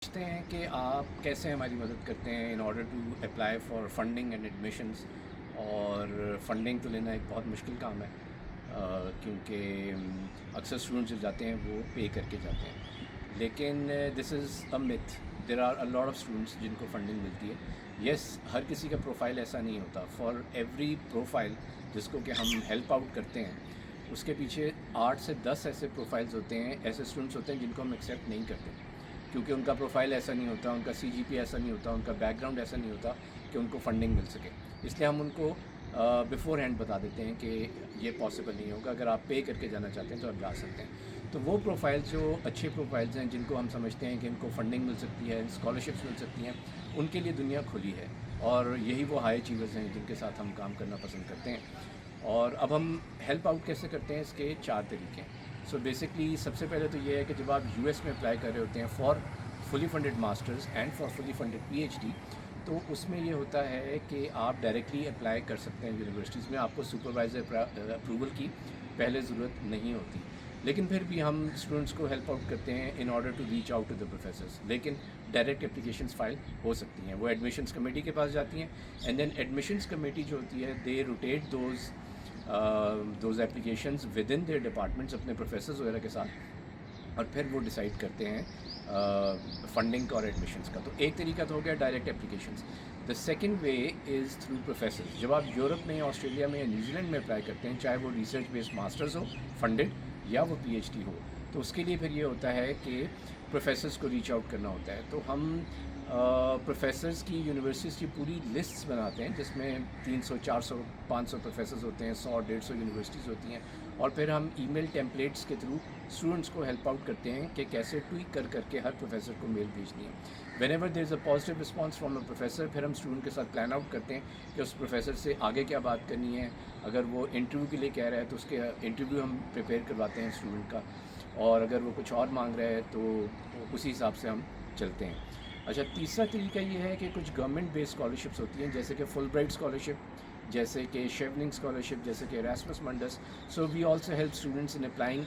پوچھتے ہیں کہ آپ کیسے ہماری مدد کرتے ہیں in order to apply for funding and admissions. اور فنڈنگ تو لینا ایک بہت مشکل کام ہے کیونکہ اکثر اسٹوڈنٹس جو جاتے ہیں وہ پے کر کے جاتے ہیں. لیکن this is a myth. There are a lot of students جن کو فنڈنگ ملتی ہے. یس, ہر کسی کا پروفائل ایسا نہیں ہوتا. فار ایوری پروفائل جس کو کہ ہم ہیلپ آؤٹ کرتے ہیں اس کے پیچھے 8 سے 10 ایسے پروفائلز ہوتے ہیں, ایسے اسٹوڈنٹس ہوتے ہیں جن کو ہم ایکسیپٹ نہیں کرتے کیونکہ ان کا پروفائل ایسا نہیں ہوتا, ان کا سی جی پی ایسا نہیں ہوتا, ان کا بیک گراؤنڈ ایسا نہیں ہوتا کہ ان کو فنڈنگ مل سکے. اس لیے ہم ان کو بیفور ہینڈ بتا دیتے ہیں کہ یہ پاسبل نہیں ہوگا. اگر آپ پے کر کے جانا چاہتے ہیں تو آپ جا سکتے ہیں. تو وہ پروفائلز جو اچھے پروفائلز ہیں جن کو ہم سمجھتے ہیں کہ ان کو فنڈنگ مل سکتی ہے, اسکالرشپس مل سکتی ہیں, ان کے لیے دنیا کھلی ہے. اور یہی وہ ہائی اچیورز ہیں جن کے ساتھ ہم کام کرنا پسند کرتے ہیں. اور اب ہم ہیلپ آؤٹ کیسے کرتے ہیں, اس کے 4 طریقے ہیں. سو بیسکلی سب سے پہلے تو یہ ہے کہ جب آپ یو ایس میں اپلائی کر رہے ہوتے ہیں for fully funded masters and for fully funded P H D, تو اس میں یہ ہوتا ہے کہ آپ ڈائریکٹلی اپلائی کر سکتے ہیں یونیورسٹیز میں. آپ کو سپروائزر اپروول کی پہلے ضرورت نہیں ہوتی. لیکن پھر بھی ہم اسٹوڈنٹس کو ہیلپ آؤٹ کرتے ہیں in order to reach out to the professors. لیکن ڈائریکٹ اپلیکیشنس فائل ہو سکتی ہیں, وہ ایڈمیشنس کمیٹی کے پاس جاتی ہیں. اینڈ دین ایڈمیشنس کمیٹی جو ہوتی ہے they rotate those applications with in their departments اپنے پروفیسرز وغیرہ کے ساتھ, اور پھر وہ ڈیسائیڈ کرتے ہیں فنڈنگ کا اور ایڈمیشنس کا. تو ایک طریقہ تو ہو گیا direct applications. The second way is through professors. جب آپ یورپ میں یا آسٹریلیا میں یا نیوزی لینڈ میں اپلائی کرتے ہیں, چاہے وہ ریسرچ بیسڈ ماسٹرز ہو فنڈڈ یا وہ پی ایچ ڈی ہو, تو اس کے لیے پھر یہ ہوتا ہے کہ پروفیسرز کو ریچ آؤٹ کرنا ہوتا ہے. تو ہم پروفیسرز کی یونیورسٹیز کی پوری لسٹس بناتے ہیں جس میں 300 400 500 پروفیسرز ہوتے ہیں, 100 150 یونیورسٹیز ہوتی ہیں. اور پھر ہم ای میل ٹیمپلیٹس کے تھرو اسٹوڈنٹس کو ہیلپ آؤٹ کرتے ہیں کہ کیسے ٹویک کر کے ہر پروفیسر کو میل بھیجنی ہے. When ever there is a positive response from a professor, پھر ہم اسٹوڈنٹ کے ساتھ پلان آؤٹ کرتے ہیں کہ اس پروفیسر سے آگے کیا بات کرنی ہے. اگر وہ انٹرویو کے لیے کہہ رہا ہے تو اس کے انٹرویو ہم پریپیئر کرواتے ہیں اسٹوڈنٹ کا, اور اگر وہ کچھ اور مانگ رہا ہے تو اسی حساب سے ہم چلتے ہیں. اچھا, تیسرا طریقہ یہ ہے کہ کچھ گورنمنٹ بیسڈ اسکالرشپس ہوتی ہیں جیسے کہ فل برائٹ اسکالرشپ, جیسے کہ شیوننگ اسکالرشپ, جیسے کہ Erasmus Mundus. So we also help students in applying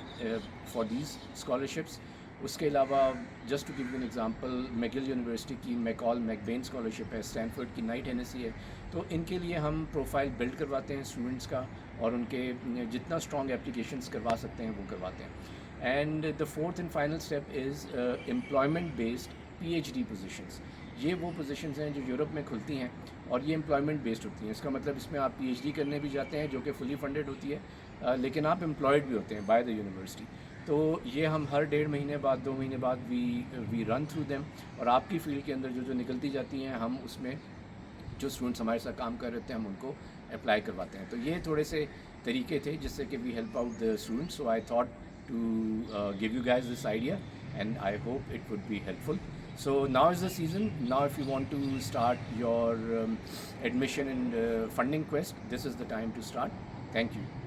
for these scholarships. اس کے علاوہ just to give you an example, McGill university کی میکال میکبین اسکالرشپ ہے, اسٹینفورڈ کی نائٹ ہینیسی ہے. تو ان کے لیے ہم پروفائل بلڈ کرواتے ہیں اسٹوڈنٹس کا, اور ان کے جتنا اسٹرانگ اپلیکیشنس کروا سکتے ہیں وہ کرواتے ہیں. And the fourth and final step is employment based P H D positions. یہ وہ پوزیشنز ہیں جو یورپ میں کھلتی ہیں اور یہ امپلائمنٹ بیسڈ ہوتی ہیں. اس کا مطلب اس میں آپ پی ایچ ڈی کرنے بھی جاتے ہیں جو کہ فلی فنڈڈ ہوتی ہے, لیکن آپ امپلائڈ بھی ہوتے ہیں بائی دا یونیورسٹی. تو یہ ہم ہر 1.5 مہینے بعد 2 مہینے بعد وی رن تھرو دیم, اور آپ کی فیلڈ کے اندر جو نکلتی جاتی ہیں ہم اس میں جو اسٹوڈنٹس ہمارے ساتھ کام کر رہے تھے ہم ان کو اپلائی کرواتے ہیں. تو یہ تھوڑے سے طریقے تھے جس سے کہ we help out the students. So I thought to give you guys this idea and I hope it would be helpful. So now is the season. Now if you want to start your admission and funding quest, this is the time to start. Thank you.